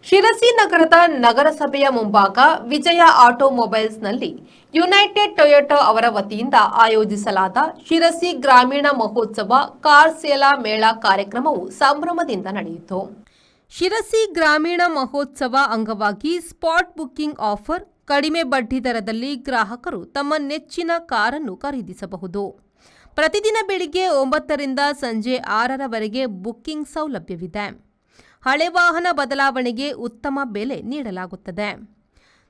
ಶಿರಸಿ ನಗರದ ನಗರಸಭೆಯ ಮುಂಭಾಗ ವಿಜಯ ಆಟೋಮೊಬೈಲ್ಸ್ನಲ್ಲಿ ಯುನೈಟೆಡ್ ಟೊಯೋಟಾ ಅವರ ವತಿಯಿಂದ ಆಯೋಜಿಸಲಾದ ಶಿರಸಿ ಗ್ರಾಮೀಣ ಮಹೋತ್ಸವ ಕಾರ್ ಸೇಲಾ ಮೇಳ ಕಾರ್ಯಕ್ರಮವು ಸಂಭ್ರಮದಿಂದ ನಡೆಯಿತು. ಶಿರಸಿ ಗ್ರಾಮೀಣ ಮಹೋತ್ಸವ ಅಂಗವಾಗಿ ಸ್ಪಾಟ್ ಬುಕ್ಕಿಂಗ್ ಆಫರ್, ಕಡಿಮೆ ಬಡ್ಡಿ ದರದಲ್ಲಿ ಗ್ರಾಹಕರು ತಮ್ಮ ನೆಚ್ಚಿನ ಕಾರನ್ನು ಖರೀದಿಸಬಹುದು. ಪ್ರತಿದಿನ ಬೆಳಿಗ್ಗೆ 9 ರಿಂದ ಸಂಜೆ 6 ರವರೆಗೆ ಬುಕ್ಕಿಂಗ್ ಸೌಲಭ್ಯವಿದೆ. ಹಳೆ ವಾಹನ ಬದಲಾವಣೆಗೆ ಉತ್ತಮ ಬೆಲೆ ನೀಡಲಾಗುತ್ತದೆ.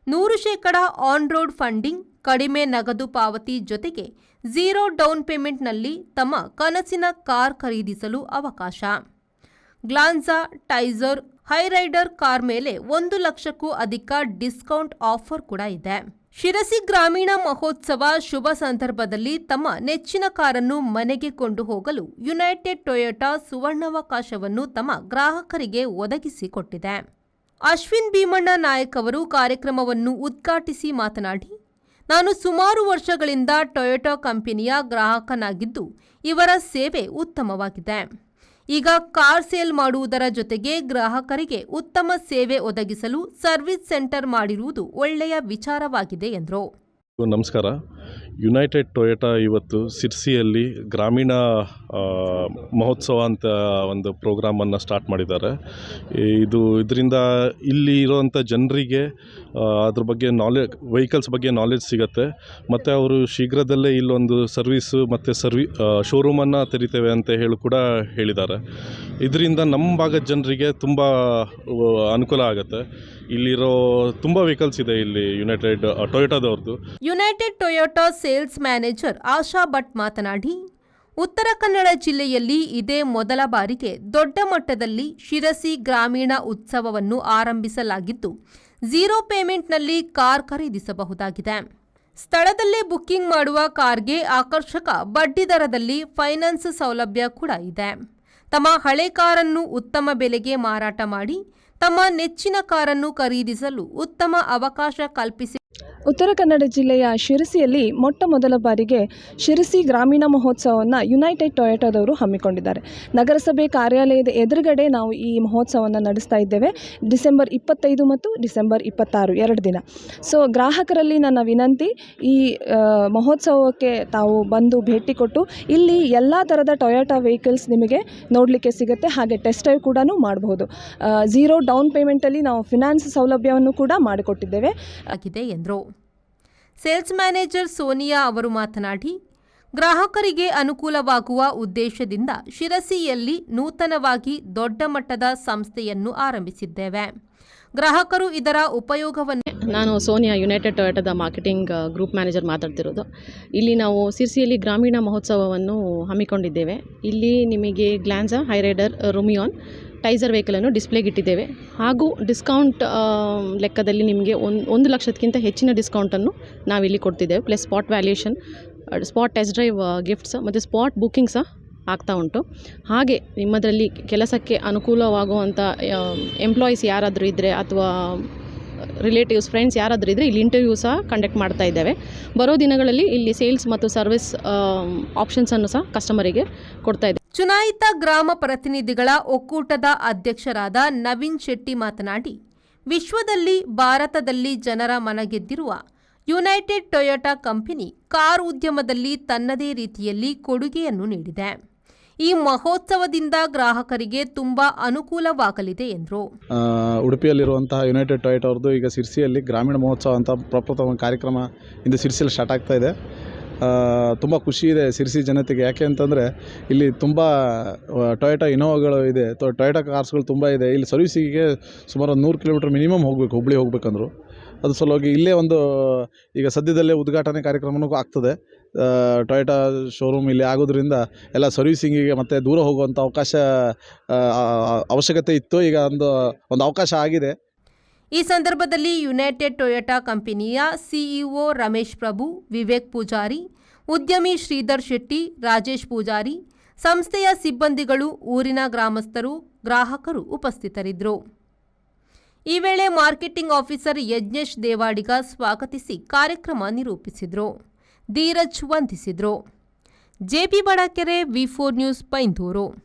100% ಆನ್ ರೋಡ್ ಫಂಡಿಂಗ್, ಕಡಿಮೆ ನಗದು ಪಾವತಿ ಜೊತೆಗೆ 0 ಡೌನ್ ಪೇಮೆಂಟ್ನಲ್ಲಿ ತಮ್ಮ ಕನಸಿನ ಕಾರ್ ಖರೀದಿಸಲು ಅವಕಾಶ. ಗ್ಲಾನ್ಸಾ, ಟೈಸರ್, ಹೈರೈಡರ್ ಕಾರ್ ಮೇಲೆ 1 ಲಕ್ಷಕ್ಕೂ ಅಧಿಕ ಡಿಸ್ಕೌಂಟ್ ಆಫರ್ ಕೂಡ ಇದೆ. ಶಿರಸಿ ಗ್ರಾಮೀಣ ಮಹೋತ್ಸವ ಶುಭ ಸಂದರ್ಭದಲ್ಲಿ ತಮ್ಮ ನೆಚ್ಚಿನ ಕಾರನ್ನು ಮನೆಗೆ ಕೊಂಡು ಹೋಗಲು ಯುನೈಟೆಡ್ ಟೊಯೋಟಾ ಸುವರ್ಣಾವಕಾಶವನ್ನು ತಮ್ಮ ಗ್ರಾಹಕರಿಗೆ ಒದಗಿಸಿಕೊಟ್ಟಿದೆ. ಅಶ್ವಿನ್ ಭೀಮಣ್ಣ ನಾಯಕ್ ಅವರು ಕಾರ್ಯಕ್ರಮವನ್ನು ಉದ್ಘಾಟಿಸಿ ಮಾತನಾಡಿ, ನಾನು ಸುಮಾರು ವರ್ಷಗಳಿಂದ ಟೊಯೋಟಾ ಕಂಪನಿಯ ಗ್ರಾಹಕನಾಗಿದ್ದು ಇವರ ಸೇವೆ ಉತ್ತಮವಾಗಿದೆ. ಈಗ ಕಾರ್ ಸೇಲ್ ಮಾಡುವುದರ ಜೊತೆಗೆ ಗ್ರಾಹಕರಿಗೆ ಉತ್ತಮ ಸೇವೆ ಒದಗಿಸಲು ಸರ್ವಿಸ್ ಸೆಂಟರ್ ಮಾಡಿರುವುದು ಒಳ್ಳೆಯ ವಿಚಾರವಾಗಿದೆ ಎಂದರು. ನಮಸ್ಕಾರ. ಯುನೈಟೆಡ್ ಟೊಯೋಟಾ ಇವತ್ತು ಸಿರ್ಸಿಯಲ್ಲಿ ಗ್ರಾಮೀಣ ಮಹೋತ್ಸವ ಅಂತ ಒಂದು ಪ್ರೋಗ್ರಾಮನ್ನು ಸ್ಟಾರ್ಟ್ ಮಾಡಿದ್ದಾರೆ. ಇದರಿಂದ ಇಲ್ಲಿ ಇರೋವಂಥ ಜನರಿಗೆ ಅದ್ರ ಬಗ್ಗೆ ವೆಹಿಕಲ್ಸ್ ಬಗ್ಗೆ ನಾಲೆಜ್ ಸಿಗುತ್ತೆ. ಮತ್ತು ಅವರು ಶೀಘ್ರದಲ್ಲೇ ಇಲ್ಲೊಂದು ಸರ್ವಿಸು ಮತ್ತು ಶೋರೂಮನ್ನು ತೆರಿತೇವೆ ಅಂತ ಕೂಡ ಹೇಳಿದ್ದಾರೆ. ಇದರಿಂದ ನಮ್ಮ ಭಾಗದ ಜನರಿಗೆ ತುಂಬ ಅನುಕೂಲ ಆಗುತ್ತೆ. ಇಲ್ಲಿರೋ ತುಂಬ ವೆಹಿಕಲ್ಸ್ ಇದೆ ಇಲ್ಲಿ ಯುನೈಟೆಡ್ ಟೊಯೋಟಾದವ್ರದ್ದು. United Toyota sales manager Asha Bhat ಮಾತನಾಡಿ, ಉತ್ತರ ಕನ್ನಡ ಜಿಲ್ಲೆಯಲ್ಲಿ ಇದೇ ಮೊದಲ ಬಾರಿಗೆ ದೊಡ್ಡ ಮಟ್ಟದಲ್ಲಿ ಶಿರಸಿ ಗ್ರಾಮೀಣ ಉತ್ಸವವನ್ನು ಆರಂಭಿಸಲಾಗಿದ್ದು 0 ಪೇಮೆಂಟ್ನಲ್ಲಿ ಕಾರ್ ಖರೀದಿಸಬಹುದಾಗಿದೆ. ಸ್ಥಳದಲ್ಲೇ ಬುಕ್ಕಿಂಗ್ ಮಾಡುವ ಕಾರ್ಗೆ ಆಕರ್ಷಕ ಬಡ್ಡಿ ದರದಲ್ಲಿ ಫೈನಾನ್ಸ್ ಸೌಲಭ್ಯ ಕೂಡ ಇದೆ. ತಮ್ಮ ಹಳೆ ಕಾರನ್ನು ಉತ್ತಮ ಬೆಲೆಗೆ ಮಾರಾಟ ಮಾಡಿ ತಮ್ಮ ನೆಚ್ಚಿನ ಕಾರನ್ನು ಖರೀದಿಸಲು ಉತ್ತಮ ಅವಕಾಶ ಕಲ್ಪಿಸಿ. ಉತ್ತರ ಕನ್ನಡ ಜಿಲ್ಲೆಯ ಶಿರಸಿಯಲ್ಲಿ ಮೊಟ್ಟ ಮೊದಲ ಬಾರಿಗೆ ಶಿರಸಿ ಗ್ರಾಮೀಣ ಮಹೋತ್ಸವವನ್ನು ಯುನೈಟೆಡ್ ಟೊಯೋಟಾದವರು ಹಮ್ಮಿಕೊಂಡಿದ್ದಾರೆ. ನಗರಸಭೆ ಕಾರ್ಯಾಲಯದ ಎದುರುಗಡೆ ನಾವು ಈ ಮಹೋತ್ಸವವನ್ನು ನಡೆಸ್ತಾ ಇದ್ದೇವೆ. ಡಿಸೆಂಬರ್ 25 ಮತ್ತು ಡಿಸೆಂಬರ್ 26 2 ದಿನ. ಸೊ ಗ್ರಾಹಕರಲ್ಲಿ ನನ್ನ ವಿನಂತಿ, ಈ ಮಹೋತ್ಸವಕ್ಕೆ ತಾವು ಬಂದು ಭೇಟಿ ಕೊಟ್ಟು ಇಲ್ಲಿ ಎಲ್ಲ ಥರದ ಟೊಯೋಟಾ ವೆಹಿಕಲ್ಸ್ ನಿಮಗೆ ನೋಡಲಿಕ್ಕೆ ಸಿಗುತ್ತೆ. ಹಾಗೆ ಟೆಸ್ಟ್ ಡ್ರೈವ್ ಕೂಡ ಮಾಡಬಹುದು. 0 ಡೌನ್ ಪೇಮೆಂಟಲ್ಲಿ ನಾವು ಫಿನಾನ್ಸ್ ಸೌಲಭ್ಯವನ್ನು ಕೂಡ ಮಾಡಿಕೊಟ್ಟಿದ್ದೇವೆ ಎಂದರು. ಸೇಲ್ಸ್ ಮ್ಯಾನೇಜರ್ ಸೋನಿಯಾ ಅವರು ಮಾತನಾಡಿ, ಗ್ರಾಹಕರಿಗೆ ಅನುಕೂಲವಾಗುವ ಉದ್ದೇಶದಿಂದ ಶಿರಸಿಯಲ್ಲಿ ನೂತನವಾಗಿ ದೊಡ್ಡ ಮಟ್ಟದ ಸಂಸ್ಥೆಯನ್ನು ಆರಂಭಿಸಿದ್ದೇವೆ. ಗ್ರಾಹಕರು ಇದರ ಉಪಯೋಗವನ್ನು. ನಾನು ಸೋನಿಯಾ, ಯುನೈಟೆಡ್ ಟೊಯೋಟಾದ ಮಾರ್ಕೆಟಿಂಗ್ ಗ್ರೂಪ್ ಮ್ಯಾನೇಜರ್ ಮಾತಾಡ್ತಿರೋದು. ಇಲ್ಲಿ ನಾವು ಸಿರ್ಸಿಯಲ್ಲಿ ಗ್ರಾಮೀಣ ಮಹೋತ್ಸವವನ್ನು ಹಮ್ಮಿಕೊಂಡಿದ್ದೇವೆ. ಇಲ್ಲಿ ನಿಮಗೆ ಗ್ಲಾನ್ಸಾ, ಹೈರೈಡರ್, ರುಮಿಯಾನ್, ಟೈಸರ್ ವೆಹಿಕಲನ್ನು ಡಿಸ್ಪ್ಲೇಗೆ ಇಟ್ಟಿದ್ದೇವೆ. ಹಾಗೂ ಡಿಸ್ಕೌಂಟ್ ಲೆಕ್ಕದಲ್ಲಿ ನಿಮಗೆ 1 ಲಕ್ಷಕ್ಕಿಂತ ಹೆಚ್ಚಿನ ಡಿಸ್ಕೌಂಟನ್ನು ನಾವಿಲ್ಲಿ ಕೊಡ್ತಿದ್ದೇವೆ. Plus spot valuation, spot test drive gifts ಮತ್ತು ಸ್ಪಾಟ್ ಬುಕ್ಕಿಂಗ್ ಸಹ ಆಗ್ತಾ ಉಂಟು. ಹಾಗೆ ನಿಮ್ಮದರಲ್ಲಿ ಕೆಲಸಕ್ಕೆ ಅನುಕೂಲವಾಗುವಂಥ ಎಂಪ್ಲಾಯೀಸ್ ಯಾರಾದರೂ ಇದ್ದರೆ ಅಥವಾ ರಿಲೇಟಿವ್ಸ್, ಫ್ರೆಂಡ್ಸ್ ಯಾರಾದರೂ ಇದ್ದರೆ ಇಲ್ಲಿ ಇಂಟರ್ವ್ಯೂ ಸಹ ಕಂಡಕ್ಟ್ ಮಾಡ್ತಾ ಇದ್ದೇವೆ. ಬರೋ ದಿನಗಳಲ್ಲಿ ಇಲ್ಲಿ ಸೇಲ್ಸ್ ಮತ್ತು ಸರ್ವಿಸ್ ಆಪ್ಷನ್ಸನ್ನು ಸಹ ಕಸ್ಟಮರಿಗೆ ಕೊಡ್ತಾ ಇದ್ದೇವೆ. ಚುನಾಯಿತ ಗ್ರಾಮ ಪ್ರತಿನಿಧಿಗಳ ಒಕ್ಕೂಟದ ಅಧ್ಯಕ್ಷರಾದ ನವೀನ್ ಶೆಟ್ಟಿ ಮಾತನಾಡಿ, ವಿಶ್ವದಲ್ಲಿ ಭಾರತದಲ್ಲಿ ಜನರ ಮನಗೆದ್ದಿರುವ ಯುನೈಟೆಡ್ ಟೊಯೋಟಾ ಕಂಪನಿ ಕಾರ್ ಉದ್ಯಮದಲ್ಲಿ ತನ್ನದೇ ರೀತಿಯಲ್ಲಿ ಕೊಡುಗೆಯನ್ನು ನೀಡಿದೆ. ಈ ಮಹೋತ್ಸವದಿಂದ ಗ್ರಾಹಕರಿಗೆ ತುಂಬಾ ಅನುಕೂಲವಾಗಲಿದೆ ಎಂದರು. ಉಡುಪಿಯಲ್ಲಿರುವಂತಹ ಯುನೈಟೆಡ್ ಟೊಯೋಟಾ ಅವ್ರದ್ದು ಈಗ ಸಿರ್ಸಿಯಲ್ಲಿ ಗ್ರಾಮೀಣ ಮಹೋತ್ಸವ ಅಂತ ಪ್ರಪ್ರಥಮ ಕಾರ್ಯಕ್ರಮ ಇಂದು ಸಿರ್ಸಿಯಲ್ಲಿ ಸ್ಟಾರ್ಟ್ ಆಗ್ತಾ ಇದೆ. ತುಂಬ ಖುಷಿ ಇದೆ ಸಿರ್ಸಿ ಜನತೆಗೆ. ಯಾಕೆ ಅಂತಂದರೆ ಇಲ್ಲಿ ತುಂಬ ಟೊಯೋಟಾ ಇನೋವಾಗಳು ಇದೆ, ಟೊಯೋಟಾ ಕಾರ್ಸ್ಗಳು ತುಂಬ ಇದೆ. ಇಲ್ಲಿ ಸರ್ವಿಸಿಗೆ ಸುಮಾರು 100 ಕಿಲೋಮೀಟರ್ ಮಿನಿಮಮ್ ಹೋಗಬೇಕು, ಹುಬ್ಬಳ್ಳಿ ಹೋಗ್ಬೇಕಂದ್ರು. ಅದು ಸಲುವಾಗಿ ಇಲ್ಲೇ ಒಂದು ಈಗ ಸದ್ಯದಲ್ಲೇ ಉದ್ಘಾಟನೆ ಕಾರ್ಯಕ್ರಮವೂ ಆಗ್ತದೆ. ಟೊಯೋಟಾ ಶೋರೂಮ್ ಇಲ್ಲಿ ಆಗೋದ್ರಿಂದ ಎಲ್ಲ ಸರ್ವಿಸಿಂಗಿಗೆ ಮತ್ತು ದೂರ ಹೋಗುವಂಥ ಅವಶ್ಯಕತೆ ಇತ್ತು. ಈಗ ಒಂದು ಅವಕಾಶ ಆಗಿದೆ. ಈ ಸಂದರ್ಭದಲ್ಲಿ ಯುನೈಟೆಡ್ ಟೊಯೋಟಾ ಕಂಪನಿಯ ಸಿಇಒ ರಮೇಶ್ ಪ್ರಭು, ವಿವೇಕ್ ಪೂಜಾರಿ, ಉದ್ಯಮಿ ಶ್ರೀಧರ್ ಶೆಟ್ಟಿ, ರಾಜೇಶ್ ಪೂಜಾರಿ, ಸಂಸ್ಥೆಯ ಸಿಬ್ಬಂದಿಗಳು, ಊರಿನ ಗ್ರಾಮಸ್ಥರು, ಗ್ರಾಹಕರು ಉಪಸ್ಥಿತರಿದ್ದರು. ಈ ವೇಳೆ ಮಾರ್ಕೆಟಿಂಗ್ ಆಫೀಸರ್ ಯಜ್ಞೇಶ್ ದೇವಾಡಿಗ ಸ್ವಾಗತಿಸಿ ಕಾರ್ಯಕ್ರಮ ನಿರೂಪಿಸಿದರು. ಧೀರಜ್ ವಂದಿಸಿದರು. ಜೆಪಿ ಬಡಕೆರೆ, ವಿ4 ನ್ಯೂಸ್, ಪೈಂದೂರು.